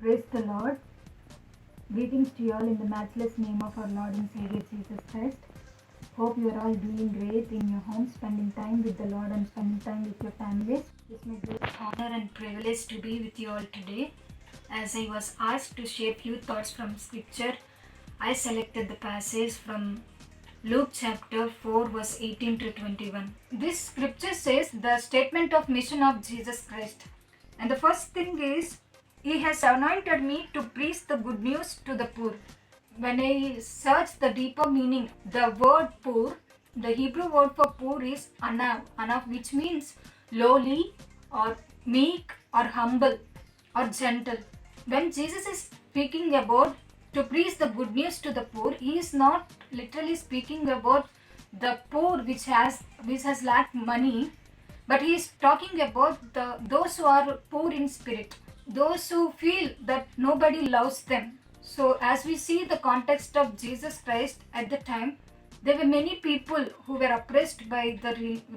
Praise the Lord. Greetings to you all in the matchless name of our Lord and Savior Jesus Christ. Hope you are all doing great in your home, spending time with the Lord and spending time with your families. It's my great honor and privilege to be with you all today. As I was asked to share few thoughts from Scripture, I selected the passage from Luke chapter 4 verse 18 to 21. This scripture says the statement of mission of Jesus Christ. And the first thing is, He has anointed me to preach the good news to the poor. When I search the deeper meaning, the word poor, the Hebrew word for poor is anav, which means lowly or meek or humble or gentle. When Jesus is speaking about to preach the good news to the poor, he is not literally speaking about the poor which has lacked money, but he is talking about those who are poor in spirit, those who feel that nobody loves them. So as we see the context of Jesus Christ at the time, there were many people who were oppressed by the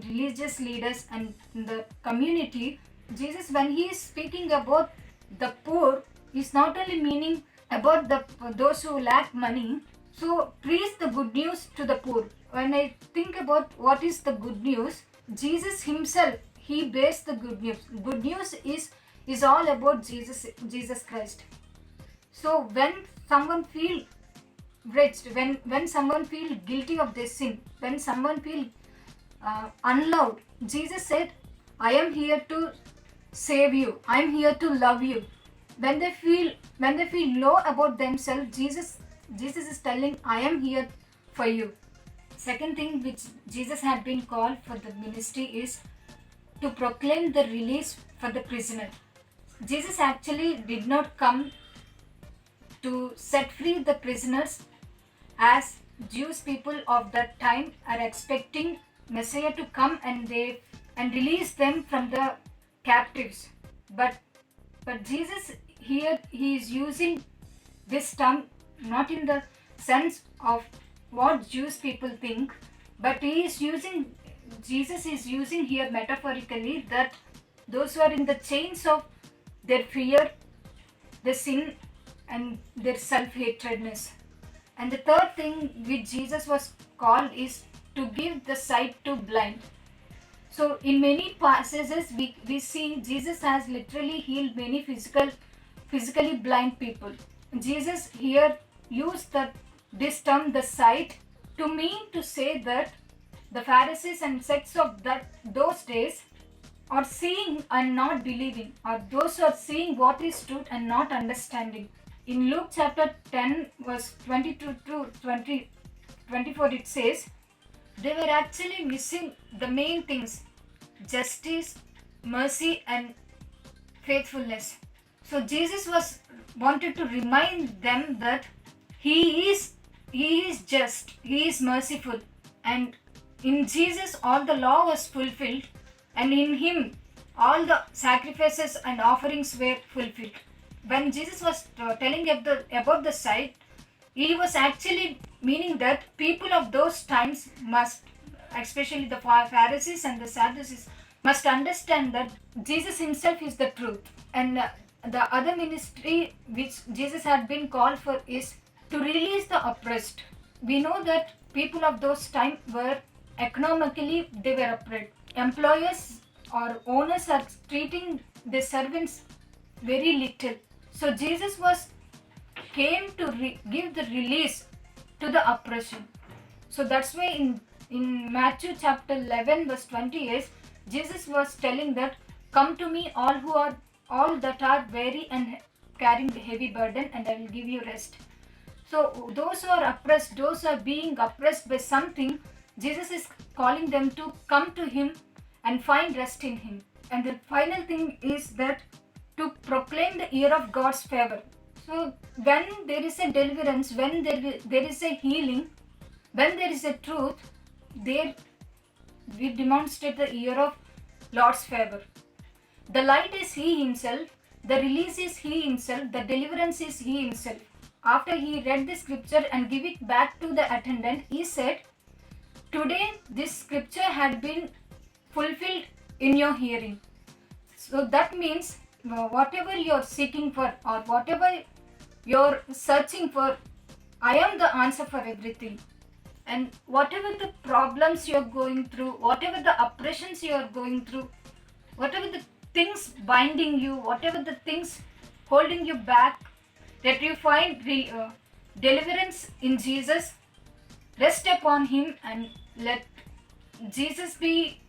religious leaders and the community. Jesus, when he is speaking about the poor, is not only meaning about those who lack money. So preach the good news to the poor. When I think about what is the good news, Jesus himself, he bears the good news. Good news is all about Jesus Christ. So when someone feel wretched, when someone feel guilty of their sin, when someone feel unloved, Jesus said, I am here to save you, I am here to love you. When they feel low about themselves, Jesus is telling, I am here for you. Second thing which Jesus had been called for the ministry is to proclaim the release for the prisoner. Jesus actually did not come to set free the prisoners as Jewish people of that time are expecting Messiah to come and release them from the captives. But Jesus here, he is using this term not in the sense of what Jewish people think, but Jesus is using here metaphorically that those who are in the chains of their fear, their sin and their self-hatredness. And the third thing which Jesus was called is to give the sight to blind. So in many passages we see Jesus has literally healed many physically blind people. Jesus here used this term, the sight, to mean to say that the Pharisees and sects of those days are seeing and not believing, or those who are seeing what is truth and not understanding. In Luke chapter 10 verse 22 to 24 it says, they were actually missing the main things: justice, mercy and faithfulness. So Jesus wanted to remind them that he is just, he is merciful, and in Jesus all the law was fulfilled, and in him all the sacrifices and offerings were fulfilled. When Jesus was telling about the sight, he was actually meaning that people of those times must, especially the Pharisees and the Sadducees, must understand that Jesus himself is the truth. And the other ministry which Jesus had been called for is to release the oppressed. We know that people of those times were economically, they were oppressed. Employers or owners are treating their servants very little. So Jesus came to give the release to the oppression. So that's why in Matthew chapter 11 verse 20 is, Jesus was telling that, come to me all that are weary and carrying the heavy burden, and I will give you rest. So those who are oppressed, those who are being oppressed by something, Jesus is calling them to come to him and find rest in him. And the final thing is that to proclaim the year of God's favor. So when there is a deliverance, when there is a healing, when there is a truth, there we demonstrate the year of Lord's favor. The light is he himself, the release is he himself, the deliverance is he himself. After he read the scripture and give it back to the attendant, he said, today this scripture had been fulfilled in your hearing. So that means whatever you're seeking for or whatever you're searching for, I am the answer for everything. And whatever the problems you're going through, whatever the oppressions you're going through, whatever the things binding you, whatever the things holding you back, that you find deliverance in Jesus. Rest upon Him and let Jesus be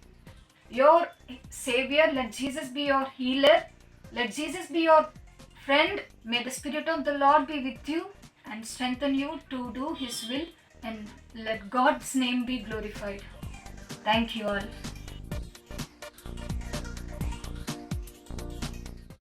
your Savior. Let Jesus be your healer. Let Jesus be your friend. May the Spirit of the Lord be with you and strengthen you to do His will, and let God's name be glorified. Thank you all.